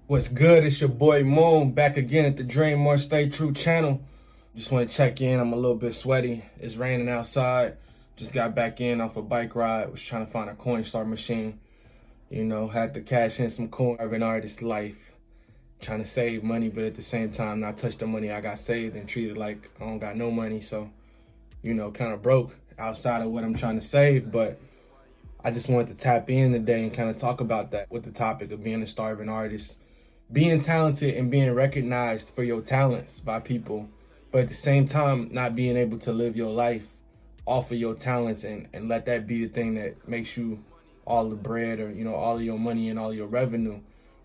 What's good? It's your boy Moon back again at the Dream More Stay True channel. Just want to check in. I'm a little bit sweaty. It's raining outside. Just got back in off a bike ride. Was trying to find a coin start machine. You know, had to cash in some coin. Urban artist life. Trying to save money, but at the same time, not touch the money I got saved and treat it like I don't got no money. So, you know, kind of broke outside of what I'm trying to save. But I just wanted to tap in today and kind of talk about that with the topic of being a starving artist. Being talented and being recognized for your talents by people, but at the same time, not being able to live your life off of your talents and let that be the thing that makes you all the bread or, you know, all of your money and all of your revenue.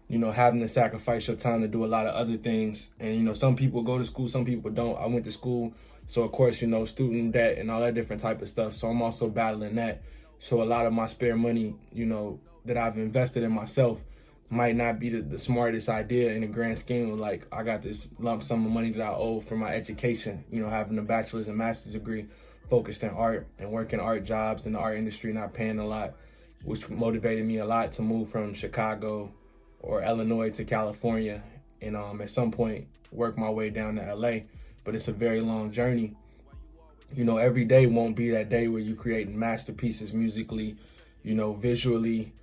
You know, having to sacrifice your time to do a lot of other things. And, you know, some people go to school, some people don't. I went to school. So, of course, you know, student debt and all that different type of stuff. So I'm also battling that. So a lot of my spare money, you know, that I've invested in myself might not be the smartest idea in the grand scheme of, like, I got this lump sum of money that I owe for my education, you know, having a bachelor's and master's degree focused in art and working art jobs in the art industry, not paying a lot, which motivated me a lot to move from Chicago or Illinois to California and at some point work my way down to LA. But it's a very long journey. You know, every day won't be that day where you creating masterpieces musically, you know, visually,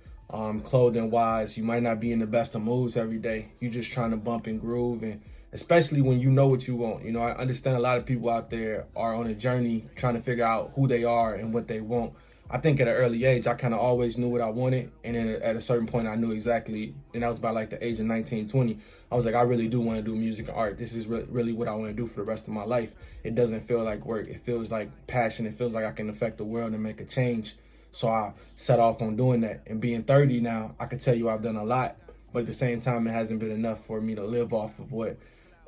clothing wise. You might not be in the best of moods every day. You just trying to bump and groove, and especially when you know what you want. You know, I understand a lot of people out there are on a journey trying to figure out who they are and what they want. I think at an early age, I kind of always knew what I wanted. And then at a certain point, I knew exactly, and that was by like the age of 19, 20. I was like, I really do want to do music and art. This is really what I want to do for the rest of my life. It doesn't feel like work. It feels like passion. It feels like I can affect the world and make a change. So I set off on doing that. And being 30 now, I can tell you I've done a lot. But at the same time, it hasn't been enough for me to live off of what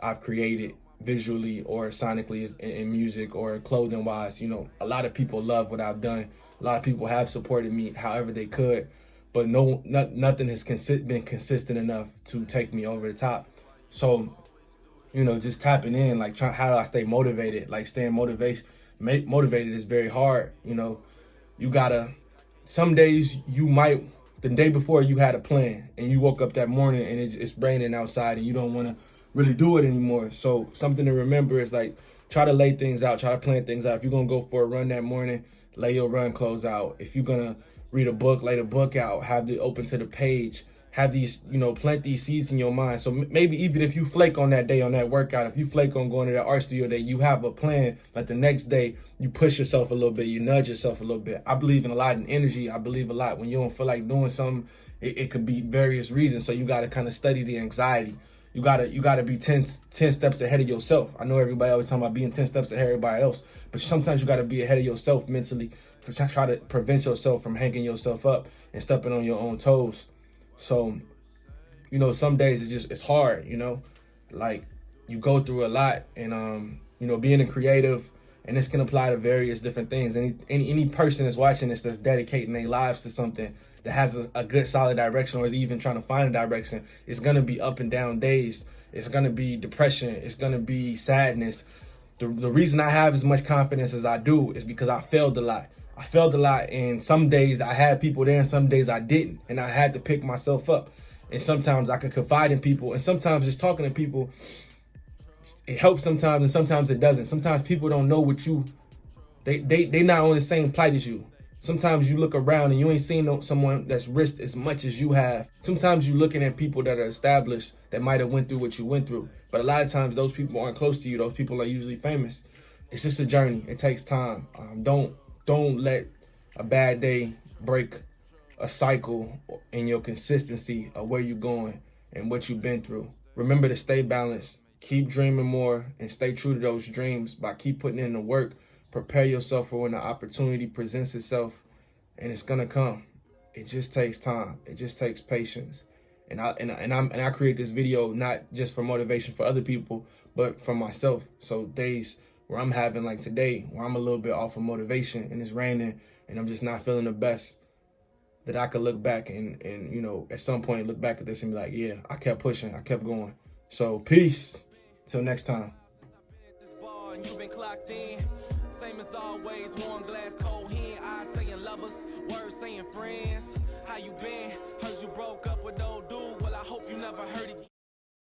I've created visually or sonically in music or clothing wise. You know, a lot of people love what I've done. A lot of people have supported me however they could, but nothing has been consistent enough to take me over the top. So, you know, just tapping in, like, how do I stay motivated? Like, staying motivated is very hard. You know, you gotta, some days you might, the day before you had a plan and you woke up that morning and it's raining outside and you don't want to really do it anymore. So something to remember is, like, try to lay things out, try to plan things out. If you're going to go for a run that morning, lay your run clothes out. If you're going to read a book, lay the book out, have it open to the page, have these, you know, plant these seeds in your mind. So maybe even if you flake on that day, on that workout, if you flake on going to that art studio day, you have a plan. Like the next day, you push yourself a little bit, you nudge yourself a little bit. I believe in a lot in energy. I believe a lot when you don't feel like doing something, it could be various reasons. So you got to kind of study the anxiety. You gotta be 10 steps ahead of yourself. I know everybody always talking about being 10 steps ahead of everybody else, but sometimes you gotta be ahead of yourself mentally to try to prevent yourself from hanging yourself up and stepping on your own toes. So, you know, some days it's hard, you know, like you go through a lot, and you know, being a creative, and this can apply to various different things. Any person that's watching this that's dedicating their lives to something that has a good solid direction, or is even trying to find a direction, it's going to be up and down days. It's going to be depression. It's going to be sadness. The reason I have as much confidence as I do is because I failed a lot. I failed a lot, and some days I had people there and some days I didn't, and I had to pick myself up. And sometimes I could confide in people, and sometimes just talking to people, it helps sometimes, and sometimes it doesn't. Sometimes people don't know what they not on the same plight as you. Sometimes you look around and you ain't seen someone that's risked as much as you have. Sometimes you're looking at people that are established that might have went through what you went through. But a lot of times those people aren't close to you. Those people are usually famous. It's just a journey. It takes time. Don't let a bad day break a cycle in your consistency of where you're going and what you've been through. Remember to stay balanced. Keep dreaming more and stay true to those dreams by keep putting in the work. Prepare yourself for when the opportunity presents itself, and it's gonna come. It just takes time. It just takes patience. And I create this video not just for motivation for other people, but for myself. So days where I'm having, like today, where I'm a little bit off of motivation and it's raining and I'm just not feeling the best, that I could look back and you know, at some point look back at this and be like, yeah, I kept pushing, I kept going. So peace. Till next time. Same as always, warm glass, cold hand, eyes saying lovers, words saying friends. how you been? Heard you broke up with old dude, well I hope you never heard it.